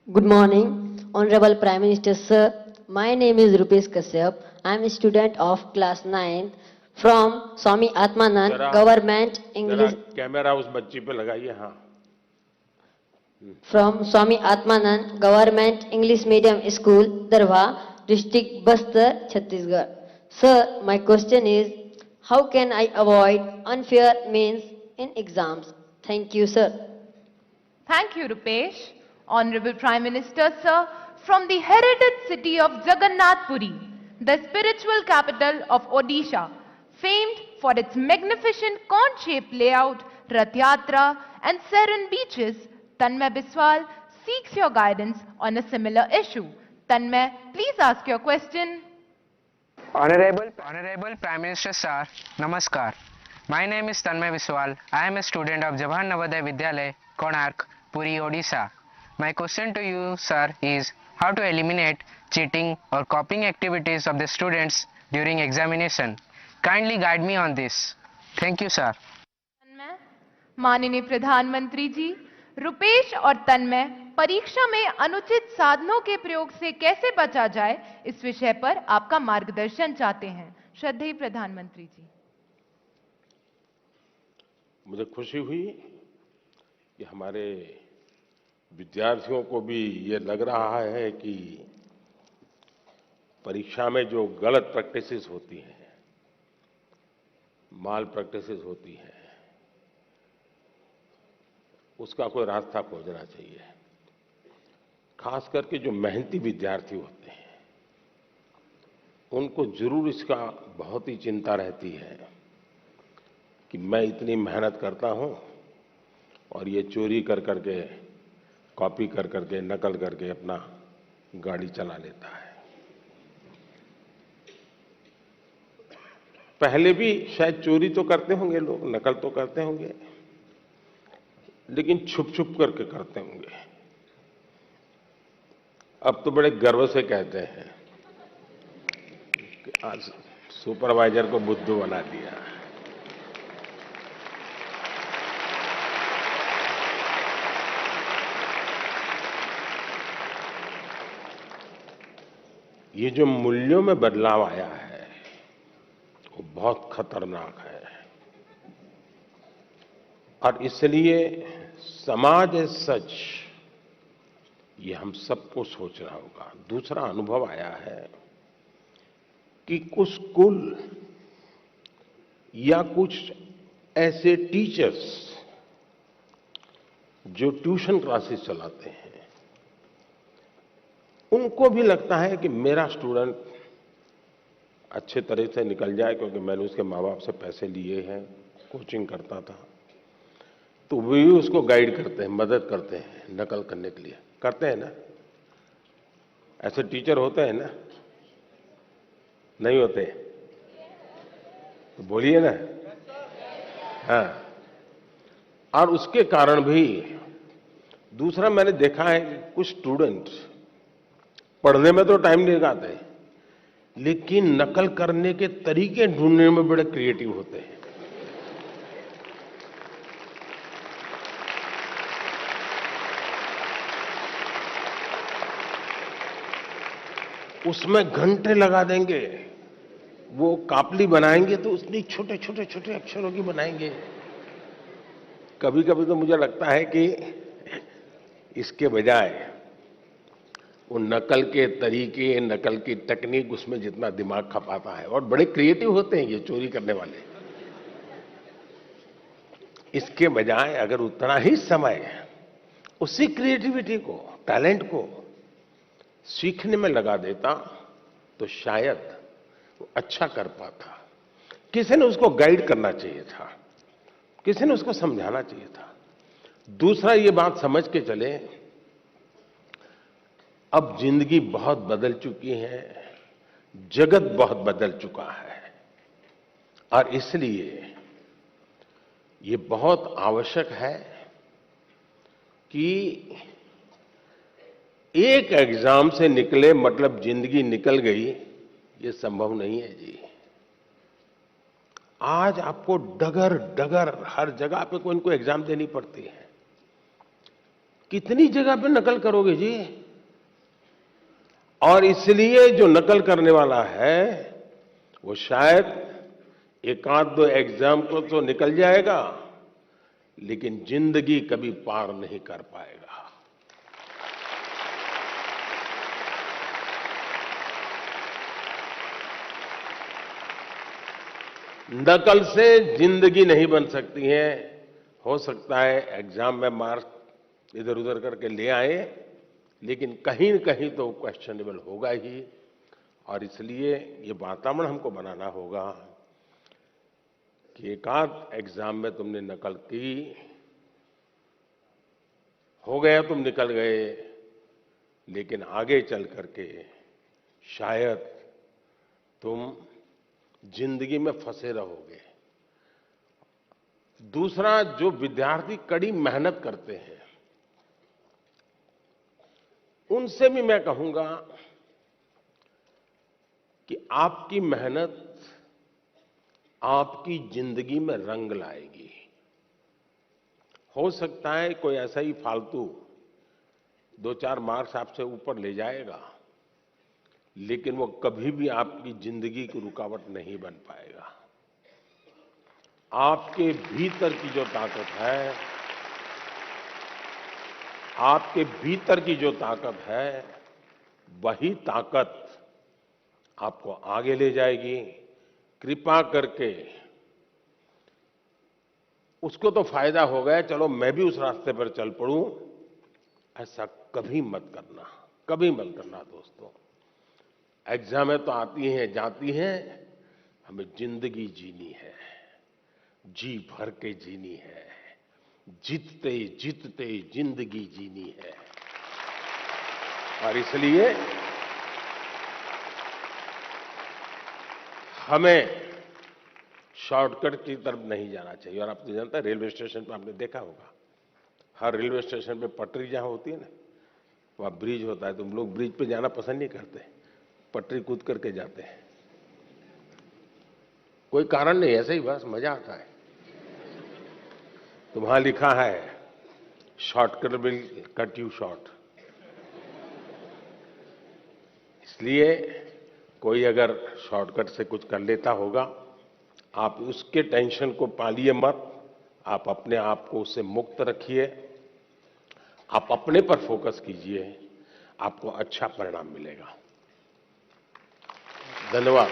Good morning, Honorable Prime Minister Sir. My name is Rupesh Kashyap. I am a student of class 9 from Swami Atmanand जरा Government जरा English camera उस बच्ची पे लगाइए। हाँ, from Swami Atmanand Government English Medium School, Darwa, District Bastar, Chhattisgarh. Sir, my question is, how can I avoid unfair means in exams? Thank you, sir. Thank you, Rupesh. Honorable Prime Minister, sir, from the heritage city of Jagannath Puri, the spiritual capital of Odisha, famed for its magnificent cone-shaped layout, Rath Yatra, and serene beaches, Tanmay Biswal seeks your guidance on a similar issue. Tanmay, please ask your question. Honorable Prime Minister Sir, Namaskar. My name is Tanmay Biswal. I am a student of Jawahar Navodaya Vidyalaya, Konark, Puri, Odisha. My question to you, sir, is how to eliminate cheating or copying activities of the students during examination. Kindly guide me on this. Thank you, sir. तन्मय, माननीय प्रधानमंत्री जी, रुपेश और तन्मय परीक्षा में अनुचित साधनों के प्रयोग से कैसे बचा जाए, इस विषय पर आपका मार्गदर्शन चाहते हैं। श्रद्धेय प्रधानमंत्री जी। मुझे खुशी हुई कि हमारे विद्यार्थियों को भी ये लग रहा है कि परीक्षा में जो गलत प्रैक्टिसेस होती हैं, माल प्रैक्टिसेस होती हैं, उसका कोई रास्ता खोजना चाहिए। खास करके जो मेहनती विद्यार्थी होते हैं, उनको जरूर इसका बहुत ही चिंता रहती है कि मैं इतनी मेहनत करता हूं और ये चोरी कर करके, कॉपी कर करके, नकल करके अपना गाड़ी चला लेता है। पहले भी शायद चोरी तो करते होंगे लोग, नकल तो करते होंगे, लेकिन छुप छुप करके करते होंगे। अब तो बड़े गर्व से कहते हैं कि आज सुपरवाइजर को बुद्धू बना दिया। ये जो मूल्यों में बदलाव आया है, वो बहुत खतरनाक है और इसलिए समाज एज सच ये हम सबको सोचना होगा। दूसरा अनुभव आया है कि कुछ स्कूल या कुछ ऐसे टीचर्स जो ट्यूशन क्लासेस चलाते हैं, उनको भी लगता है कि मेरा स्टूडेंट अच्छे तरह से निकल जाए, क्योंकि मैंने उसके माँ बाप से पैसे लिए हैं, कोचिंग करता था, तो वे भी उसको गाइड करते हैं, मदद करते हैं नकल करने के लिए। करते हैं ना? ऐसे टीचर होते हैं ना? नहीं होते? तो बोलिए ना। हाँ, और उसके कारण भी दूसरा मैंने देखा है कि कुछ स्टूडेंट पढ़ने में तो टाइम नहीं लगाते, लेकिन नकल करने के तरीके ढूंढने में बड़े क्रिएटिव होते हैं। उसमें घंटे लगा देंगे, वो कापली बनाएंगे तो उसमें छोटे छोटे छोटे अक्षरों की बनाएंगे। कभी कभी तो मुझे लगता है कि इसके बजाय वो नकल के तरीके, नकल की टेक्निक, उसमें जितना दिमाग खपाता है, और बड़े क्रिएटिव होते हैं ये चोरी करने वाले, इसके बजाय अगर उतना ही समय उसी क्रिएटिविटी को, टैलेंट को सीखने में लगा देता तो शायद वो अच्छा कर पाता। किसी ने उसको गाइड करना चाहिए था, किसी ने उसको समझाना चाहिए था। दूसरा ये बात समझ के चले, अब जिंदगी बहुत बदल चुकी है, जगत बहुत बदल चुका है, और इसलिए ये बहुत आवश्यक है कि एक एग्जाम से निकले मतलब जिंदगी निकल गई, ये संभव नहीं है जी। आज आपको डगर डगर हर जगह पे कोई इनको एग्जाम देनी पड़ती है। कितनी जगह पे नकल करोगे जी? और इसलिए जो नकल करने वाला है वो शायद एक आध दो एग्जाम को तो निकल जाएगा, लेकिन जिंदगी कभी पार नहीं कर पाएगा। नकल से जिंदगी नहीं बन सकती है। हो सकता है एग्जाम में मार्क्स इधर उधर करके ले आए, लेकिन कहीं न कहीं तो क्वेश्चनेबल होगा ही। और इसलिए ये वातावरण हमको बनाना होगा कि एक आध एग्जाम में तुमने नकल की, हो गया तुम निकल गए, लेकिन आगे चल करके शायद तुम जिंदगी में फंसे रहोगे। दूसरा, जो विद्यार्थी कड़ी मेहनत करते हैं उनसे भी मैं कहूंगा कि आपकी मेहनत आपकी जिंदगी में रंग लाएगी। हो सकता है कोई ऐसा ही फालतू 2-4 मार्क्स आपसे ऊपर ले जाएगा, लेकिन वो कभी भी आपकी जिंदगी की रुकावट नहीं बन पाएगा। आपके भीतर की जो ताकत है, आपके भीतर की जो ताकत है, वही ताकत आपको आगे ले जाएगी। कृपा करके उसको तो फायदा हो गया, चलो मैं भी उस रास्ते पर चल पड़ूं, ऐसा कभी मत करना, कभी मत करना दोस्तों। एग्जामें तो आती हैं जाती हैं, हमें जिंदगी जीनी है, जी भर के जीनी है, जीतते जीतते जिंदगी जीनी है। और इसलिए हमें शॉर्टकट की तरफ नहीं जाना चाहिए। और आप तो जानते हैं, रेलवे स्टेशन पर आपने देखा होगा, हर रेलवे स्टेशन पे पटरी जहां होती है ना, वहां ब्रिज होता है। तुम लोग ब्रिज पे जाना पसंद नहीं करते, पटरी कूद करके जाते हैं। कोई कारण नहीं, ऐसे ही बस मजा आता है। तो वहां लिखा है shortcut will cut you short. इसलिए कोई अगर शॉर्टकट से कुछ कर लेता होगा, आप उसके टेंशन को पालिए मत, आप अपने आप को उससे मुक्त रखिए, आप अपने पर फोकस कीजिए, आपको अच्छा परिणाम मिलेगा। धन्यवाद।